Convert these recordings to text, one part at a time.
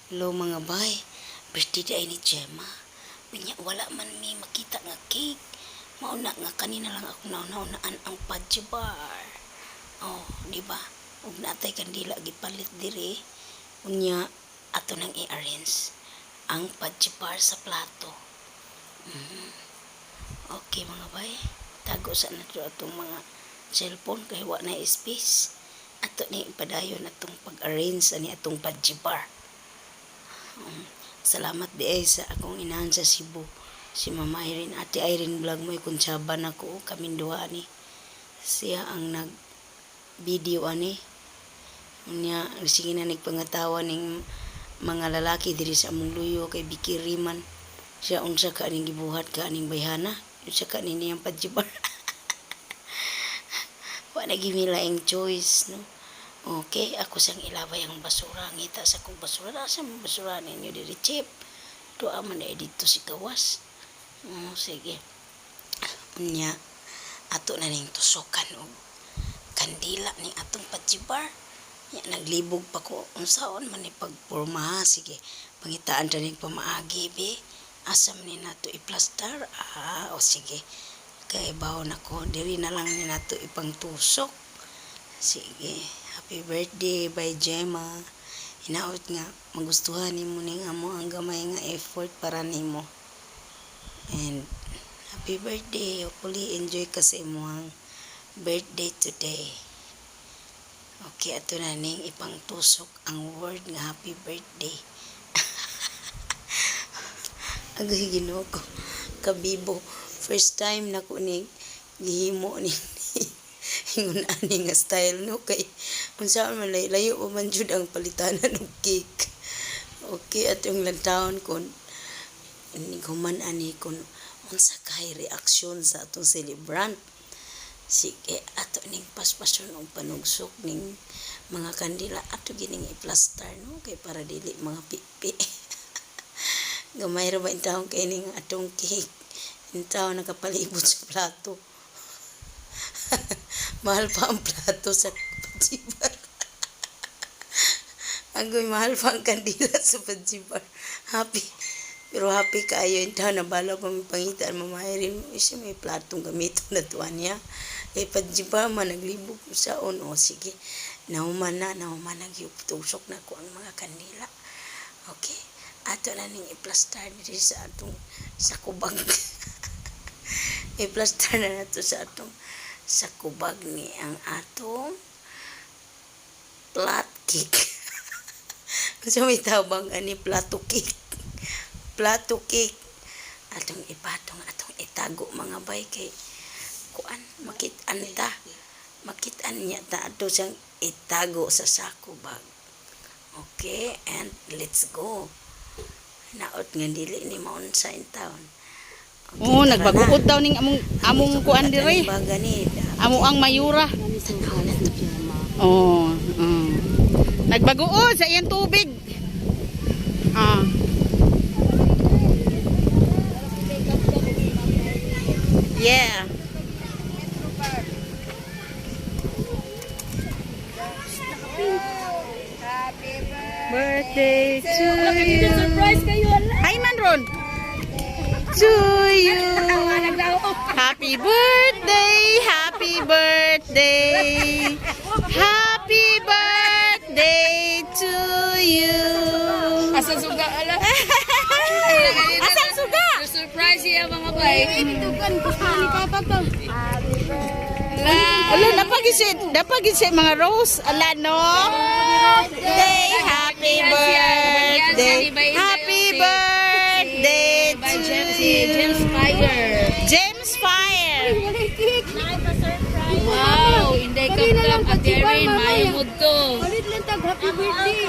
Hello mga bay, birthday day ni Gemma. Unya wala man mi makita nga cake. Mauna nga kanina lang ako nauna-unaan ang fudge bar. Oh, di ba? Ug natay kandila gipalit diri. Unya ato nang i-arrange ang fudge bar sa plato. Okay mga bay, tago sa nato atong mga cellphone kay wa na space. Ato ni ipadayon atong pag-arrange ani atong fudge bar. Salamat di ay sa akong inahan sa Cebu, si Mama Irene, Ate Irene vlog mo kuntsaban ako kaming duha ni. Siya ang nag video ani. Unya sige na nagpangatawa ning mga lalaki diri sa among luyo kay Vicky Riman. Siya unsa ka ning gibuhat ka ning bayhana, unsa ka ni niyang padjibar. Wa na gimilaing choice no. Okay, ako sang ilabay ang basura. Ngita sa kong basura. Nasa mo basura ninyo diri, chip? Doa man na dito si Gawas. Sige. Unya, ato na ning tusokan o kandila ni atong pajibar. Naglibog pa ko. Unsaon man ni pagporma. Sige, pangitaan na ning pamaagi, be. Asam ni nato i-plaster. O sige. Kaya baho na ko. Diri na lang ni nato ipang tusok. Sige. Happy birthday by Gemma. Inaot nga magustuhan nimo ning amo ang gamay nga effort para nimo. And happy birthday. Hopefully enjoy ka sa imong birthday today. Okay, ato na ning ipang tusok ang word nga happy birthday. Agay Ginoo ko kabibo. First time na ko ning gihimo ni ingon ani nga style no kay unsa man layo pa man jud ang palitanan og cake. Okay, atong lantawon kon ni human ani kon unsa kay reaksyon sa atong celebrant. Sige, ato ning paspason og panugsok ning mga kandila ato gining i-plaster no kay para dili mga pipi. Gamay ra ba intawon kay ning atong cake. Intawon nakapalibot sa plato. Mahal pa ang plato sa pajibar. Agoy, mahal pa ang kandila sa pajibar. Happy. Pero happy kayo. Ito na bala pa may pangitan. Mamahirin mo. Isa may platong gamito na tuwan niya. Eh, pajibar man. Naglibog ko sa on. O, sige. Nauman na. Nagyutusok na ko ang mga kandila. Okay. Ato na ning i-plaster dito sa atong sa kubag. I-plaster na nato sa atong sa kubag ni ang atong flat cake. Kasi may tabang ani plato cake. Plato cake. Atong ipatong atong itago mga bay kay kuan makit-an ta. Makit-an niya ta ato siyang itago sa sako bag. Okay, and let's go. Naot nga dili ni maun sa town. Okay, nagbaguod daw ning among kuan dire. Amo ang mayura. Oh, nagbaguod sa iyang tubig. Yeah. Birthday to you. Surprise kayo. Hi man ron. To you. Happy birthday, happy birthday. Happy birthday to you. Asang suga ala. Asang suga? Surprise siya mga bay. Itukan ko ni Papa to. Ala, napagis mga rose. Ala, no? Birthday, happy birthday. Happy birthday to James Fire. James Fire. Wow, inday kapkap at Erin, mayo mood to. Ulit lang tag happy birthday.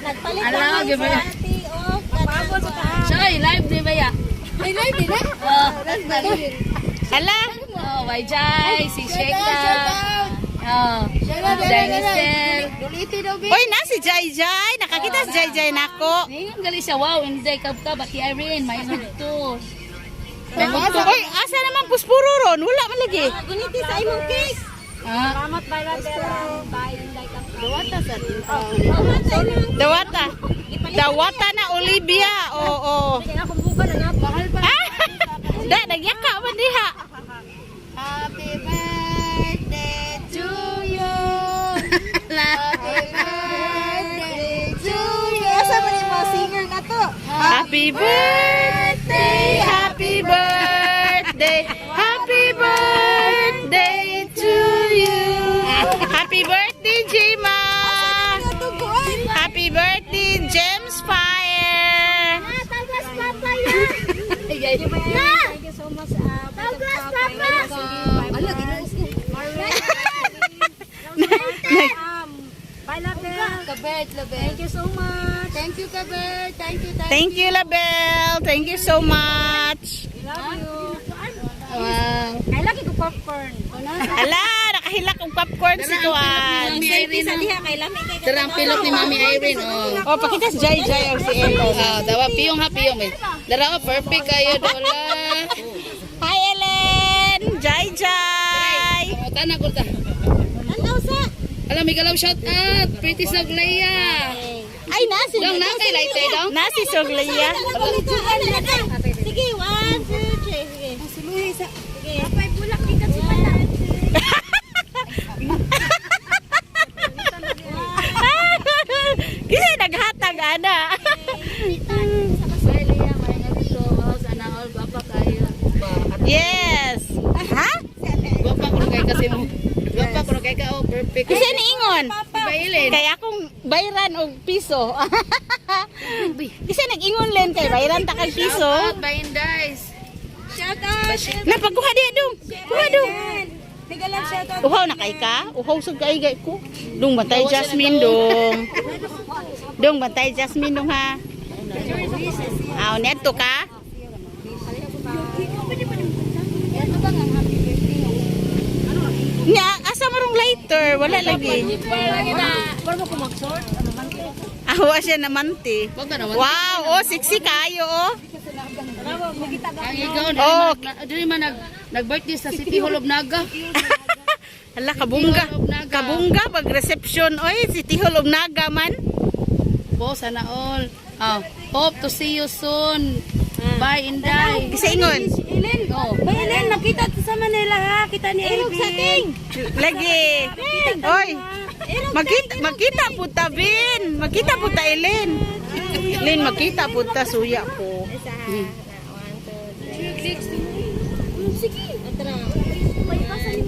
Nagpalit Ala, ako di ba sa yan? ate of Pabon sa tahan. Siya live di ba ya? Ay, live din ha? Ala, Oh, by Jai, si Sheka. Oh, Sheka, Dennisel. Duliti daw, babe. oy na si Jai Jai. Nakakita si Jai Jai nako. Ningon gali siya, wow, inday kapkap at Erin, mayo mood to. Oy, asa naman puspuro ron? Wala man lagi. Guniti sa imong cake. Ah, Salamat bilateral. Bye, Inday Kapka. Dawata. Dawata na Olivia. Oo. Ah! Da, nagyaka man diha. Happy birthday to you. Happy birthday to you. Asa ba ni mga singer na to? Happy birthday, happy birthday, happy birthday to you. Happy birthday, Jima. Happy birthday, James Fire. Douglas Papa yan. Thank you so much. Douglas Papa. Ano, ginulis ko. Kabert, thank you so much. Thank you, Kabert. Thank you. Thank you, Label. Thank you so much. Love you. Wow. I like it popcorn. Ala, nakahilak ang popcorn si Kuan. Sa diha kay lami kay Darang pilok ni Mami Irene, oh. Oh, pakita si Jai Jai ang si Elo. Dawa piyong ha piyong eh. Dara perfect kayo dola. Hi, Ellen. Jai Jai. Tanah ko ta. Ano sa? Alam mi galaw shout out. Pretty Soglaya. Ay, nasi. Dong na kay lighter dong. Nasi Soglia. Sige, 1, 2, 3. Sige. Suluhi sa. Sige. Apay bulak dito si Mata. Kasi naghatag, ana. Yes. Ha? Gwapa ko kay kasi mo. Gwapa ko kay ka oh perfect. Kasi niingon. Bailin. Kaya akong bayran og piso. Kasi nag-ingon len kay bayran ta kag piso. Baindays. Shout out. Napagkuha diha dong. Kuha dong. Tigalan shout out. Uhaw na kay ka? Uhaw sa kaigay ko. Dong bantay Jasmine dong. Dong bantay Jasmine dong ha. Aw neto ka? Nya, asa marong lighter? Wala lagi. Para ko mag-sort. Awa siya naman ti. Wag ka naman. Wow, oh, sexy kayo oh. Ang ikaw Oh. dili man nag-birthday sa City Hall of Naga. Hala, kabungga. Kabungga, pag-reception. Oy, City Hall of Naga man. Po sana all. Hope to see you soon. Bye Inday. Kasi ingon. Elen. Oh. Bay Elen, nakita sa Manila ha. Kita ni Elvin. Lagi. Oy, magkita po ta, Bin. Magkita po ta, Ellen. Lin, magkita po ta, suya ko.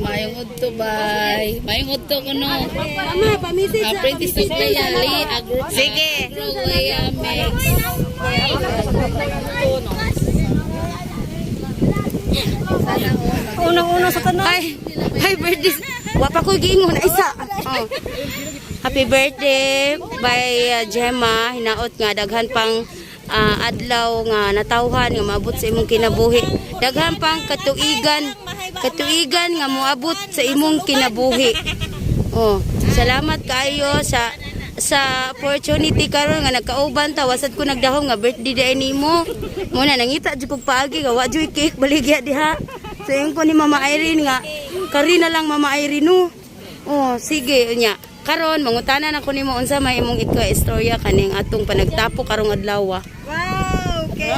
Mayong udto bye. Mayong udto ko no. Mama, pamisit sa. Apprentice to Gaya Li Agro. Sige. Agro Mix. Unang-una sa tanan. Hi, birthday. Wapa ko giingon na isa. Oh. Happy birthday by Gemma. Hinaot nga daghan pang adlaw nga natawhan nga maabot sa imong kinabuhi. Daghan pang katuigan nga moabot sa imong kinabuhi. Oh, salamat kayo sa opportunity karon nga nagkauban ta wasad ko nagdahom nga birthday day nimo. Muna nangita jud kog paagi nga wa joy cake baligya diha. Sayon ko ni Mama Irene nga kari na lang Mama Irene no. Oh, sige nya. Karon mangutanan ako nimo unsa may imong istorya kaning atong panagtapo karong adlaw. Wow, okay.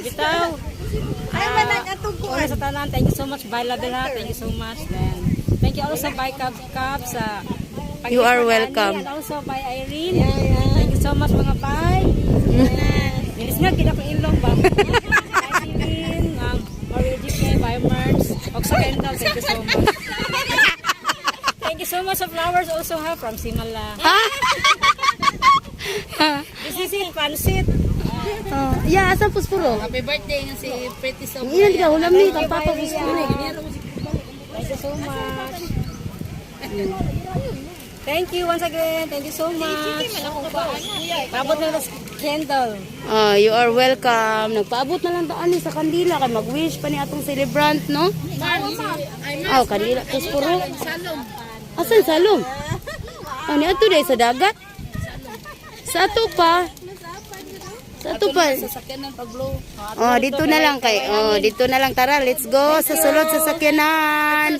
Bitaw. Ay manang atong Una sa tanan, thank you so much Baila Bella, thank you so much. Then thank you also by Cab sa You are welcome. And also by Irene. Thank you so much mga bay. Bilis nga kita ko ilong ba. Irene, Maria Jike, by Merz, Occidental, thank you so much. Thank you so much sa flowers also ha from Simala. This is it, pansit. Yeah, asa puspuro? Happy birthday nga si Pretty Soglaya. Iyan ka hulam ni kang papa puspuro. Thank you so much. Thank you once again. Thank you so much. Paabot na ng candle. You are welcome. Nagpaabot na lang taan sa kandila kay mag-wish pa ni atong celebrant, no? Oh, kandila puspuro. Asan salom? Oh, ni ato dai sa dagat. Sa ato pa. Sa ato pa. Sasakyan ng pag-blow. Oh, dito na lang kay. Oh, dito na lang tara. Let's go sa sulod sa sakyanan.